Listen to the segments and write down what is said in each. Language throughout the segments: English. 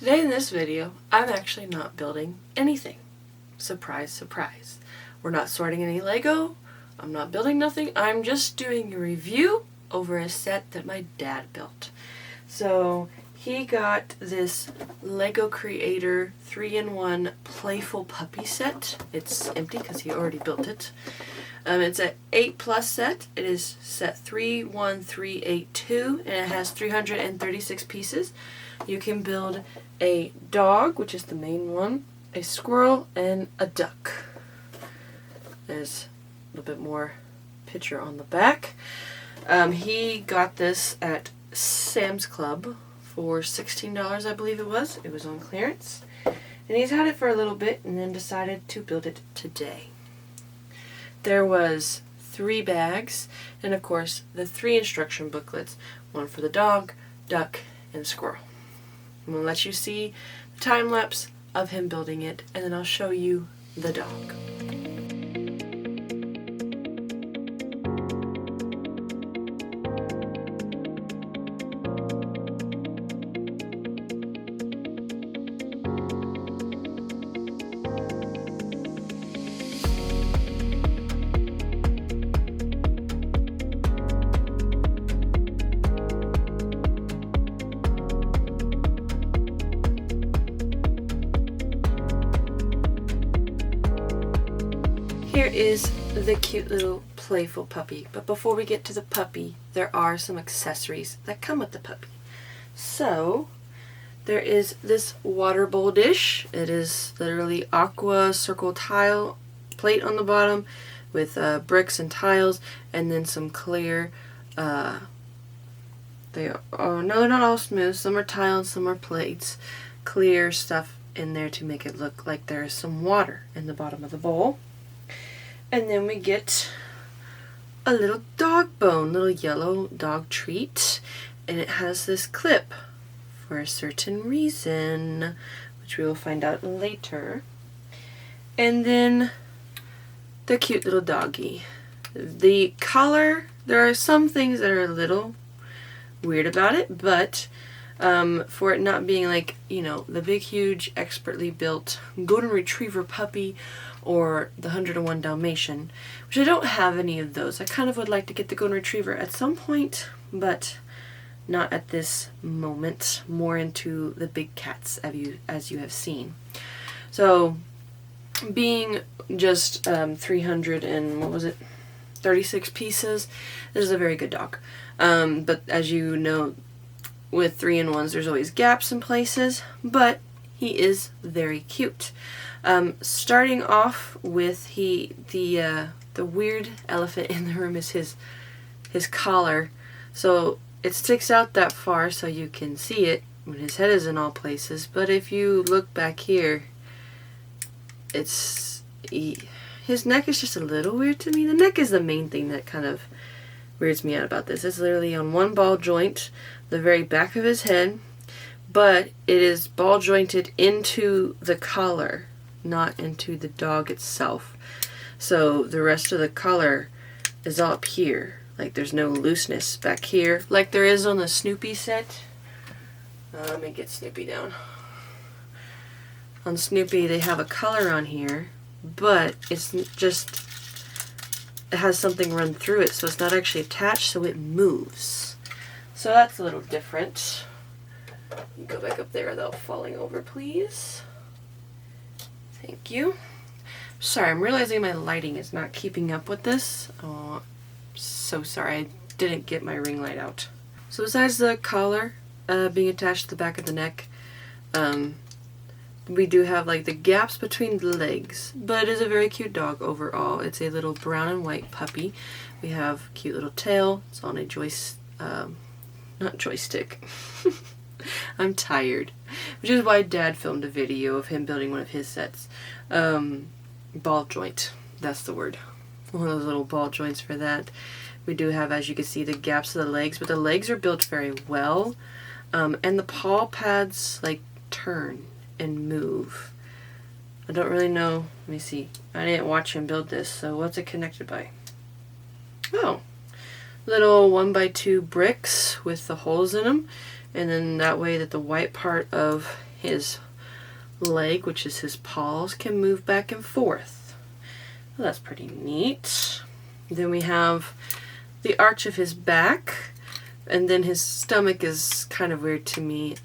Today in this video, I'm actually not building anything. Surprise, surprise. We're not sorting any Lego. I'm not building nothing. I'm just doing a review over a set that my dad built. So he got this Lego Creator 3-in-1 Playful Puppy set. It's empty because he already built it. It's an 8+ set. It is set 31382 and it has 336 pieces. You can build a dog, which is the main one, a squirrel, and a duck. There's a little bit more picture on the back. He got this at Sam's Club for $16, I believe it was. It was on clearance. And he's had it for a little bit and then decided to build it today. There was 3 bags, and of course the 3 instruction booklets, one for the dog, duck, and squirrel. I'm going to let you see the time lapse of him building it, and then I'll show you the dog. Here is the cute little playful puppy, but before we get to the puppy, there are some accessories that come with the puppy. So, there is this water bowl dish. It is literally aqua circle tile plate on the bottom with bricks and tiles, and then some clear, they're not all smooth, some are tiles, some are plates, clear stuff in there to make it look like there is some water in the bottom of the bowl. And then we get a little dog bone, little yellow dog treat. And it has this clip for a certain reason, which we will find out later. And then the cute little doggy. The color, there are some things that are a little weird about it, but for it not being like, you know, the big, huge, expertly built golden retriever puppy or the 101 Dalmatian, which I don't have any of those. I kind of would like to get the golden retriever at some point, but not at this moment. More into the big cats, as you have seen. So, being just 36 pieces, this is a very good dog. But as you know, with 3-in-1s, there's always gaps in places, but he is very cute. Starting off with the weird elephant in the room is his collar. So it sticks out that far so you can see it when his head is in all places. But if you look back here, his neck is just a little weird to me. The neck is the main thing that kind of weirds me out about this. It's literally on one ball joint, the very back of his head, but it is ball jointed into the collar, not into the dog itself. So the rest of the collar is all up here. Like there's no looseness back here like there is on the Snoopy set. Let me get Snoopy down. On Snoopy they have a collar on here, but it's just, it has something run through it, so it's not actually attached, so it moves. So that's a little different. You go back up there without falling over, please. Thank you. Sorry, I'm realizing my lighting is not keeping up with this. Oh, so sorry, I didn't get my ring light out. So besides the collar being attached to the back of the neck, we do have like the gaps between the legs, but it is a very cute dog overall. It's a little brown and white puppy. We have a cute little tail. It's on a not joystick. I'm tired. Which is why Dad filmed a video of him building one of his sets. Ball joint. That's the word. One of those little ball joints for that. We do have, as you can see, the gaps of the legs, but the legs are built very well. And the paw pads like turn and move. I don't really know. Let me see. I didn't watch him build this, so what's it connected by? Oh, little 1x2 bricks with the holes in them, and then that way that the white part of his leg, which is his paws, can move back and forth. Well, that's pretty neat. Then we have the arch of his back, and then his stomach is kind of weird to me.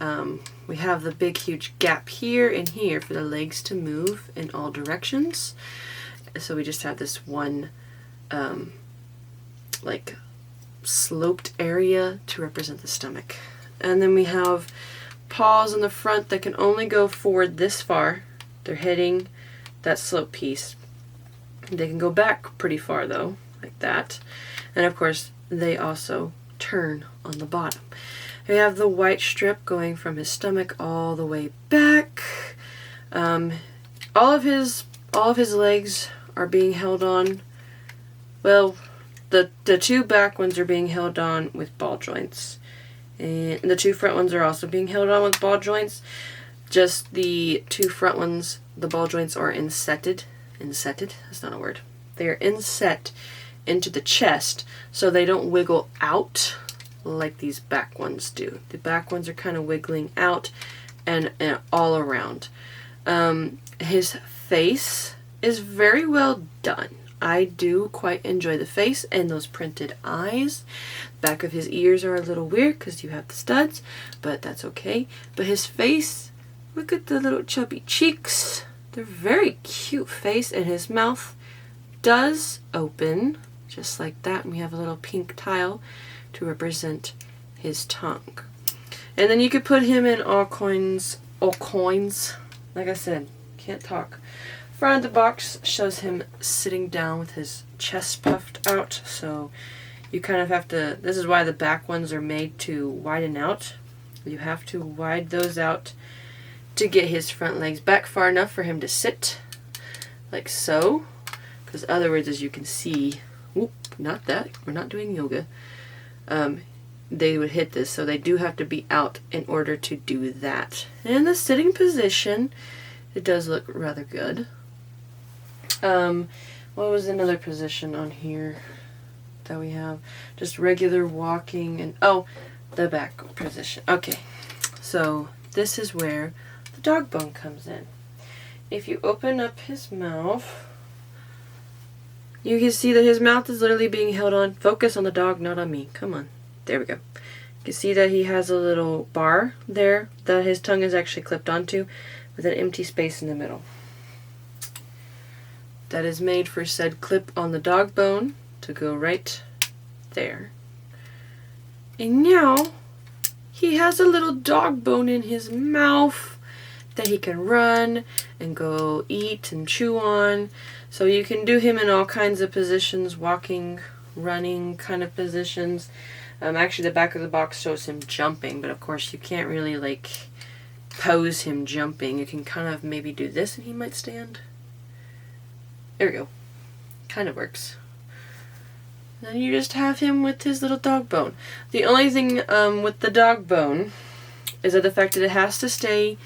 We have the big huge gap here and here for the legs to move in all directions. So we just have this one like sloped area to represent the stomach. And then we have paws in the front that can only go forward this far. They're hitting that slope piece. They can go back pretty far though, like that. And of course, they also turn on the bottom. We have the white strip going from his stomach all the way back. All of his legs are being held on. Well, the two back ones are being held on with ball joints. And the two front ones are also being held on with ball joints. Just the two front ones, the ball joints are insetted. Insetted? That's not a word. They are inset into the chest so they don't wiggle out like these back ones do. The back ones are kind of wiggling out and all around. His face is very well done. I do quite enjoy the face and those printed eyes. Back of his ears are a little weird because you have the studs, but that's okay. But his face, look at the little chubby cheeks. They're very cute face, and his mouth does open just like that. And we have a little pink tile to represent his tongue. And then you could put him in all coins. Like I said, can't talk. Front of the box shows him sitting down with his chest puffed out, so you kind of have to, this is why the back ones are made to widen out. You have to widen those out to get his front legs back far enough for him to sit, like so. Because otherwise, as you can see, whoop, not that, we're not doing yoga, they would hit this, so they do have to be out in order to do that. And the sitting position, it does look rather good. What was another position on here that we have? Just regular walking and, oh, the back position. Okay, so this is where the dog bone comes in. If you open up his mouth, you can see that his mouth is literally being held on. Focus on the dog, not on me. Come on. There we go. You can see that he has a little bar there that his tongue is actually clipped onto with an empty space in the middle. That is made for said clip on the dog bone to go right there. And now he has a little dog bone in his mouth that he can run and go eat and chew on. So you can do him in all kinds of positions, walking, running kind of positions. Actually, the back of the box shows him jumping, but of course you can't really like pose him jumping. You can kind of maybe do this and he might stand. There we go. Kind of works. Then you just have him with his little dog bone. The only thing with the dog bone is that the fact that it has to stay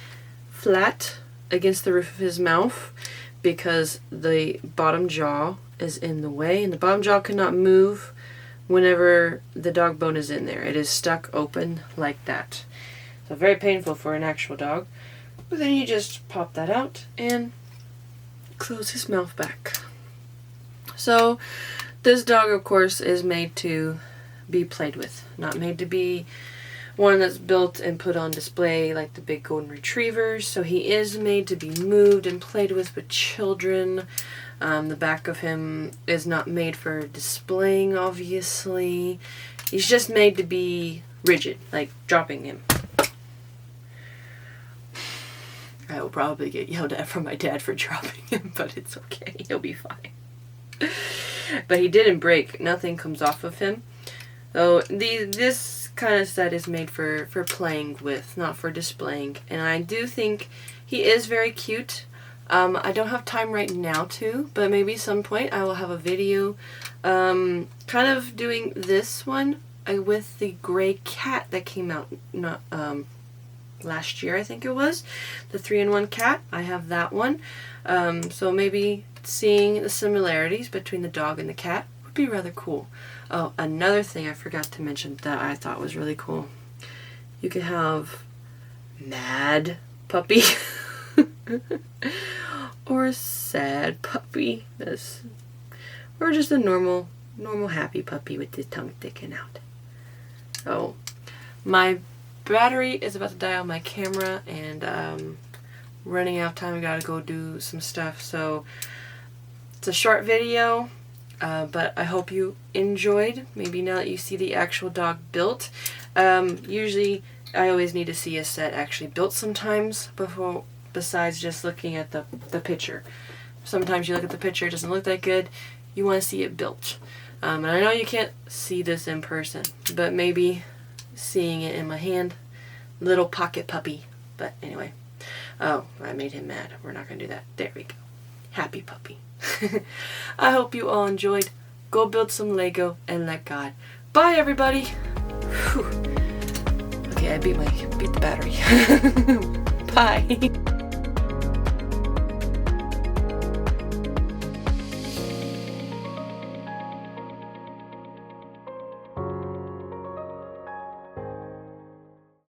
flat against the roof of his mouth because the bottom jaw is in the way, and the bottom jaw cannot move whenever the dog bone is in there. It is stuck open like that. So very painful for an actual dog. But then you just pop that out and close his mouth back. So this dog, of course, is made to be played with, not made to be one that's built and put on display like the big golden retrievers. So he is made to be moved and played with children. The back of him is not made for displaying, obviously. He's just made to be rigid, like dropping him. I will probably get yelled at from my dad for dropping him, but it's okay. He'll be fine. But he didn't break. Nothing comes off of him. So this kind of set is made for playing with, not for displaying. And I do think he is very cute. I don't have time right now to, but maybe some point I will have a video kind of doing this one with the gray cat that came out last year, I think it was. The 3-in-1 cat. I have that one. So maybe seeing the similarities between the dog and the cat would be rather cool. Oh, another thing I forgot to mention that I thought was really cool. You could have Mad puppy. Or a sad puppy. Or just a normal happy puppy with his tongue sticking out. Oh, my battery is about to die on my camera, and running out of time. I gotta go do some stuff. So it's a short video, but I hope you enjoyed. Maybe now that you see the actual dog built. Usually I always need to see a set actually built sometimes besides just looking at the picture. Sometimes you look at the picture, it doesn't look that good. You want to see it built. And I know you can't see this in person, but maybe seeing it in my hand. Little pocket puppy. But anyway. Oh, I made him mad. We're not going to do that. There we go. Happy puppy. I hope you all enjoyed. Go build some Lego and let God. Bye, everybody. Whew. Okay, I beat the battery. Bye.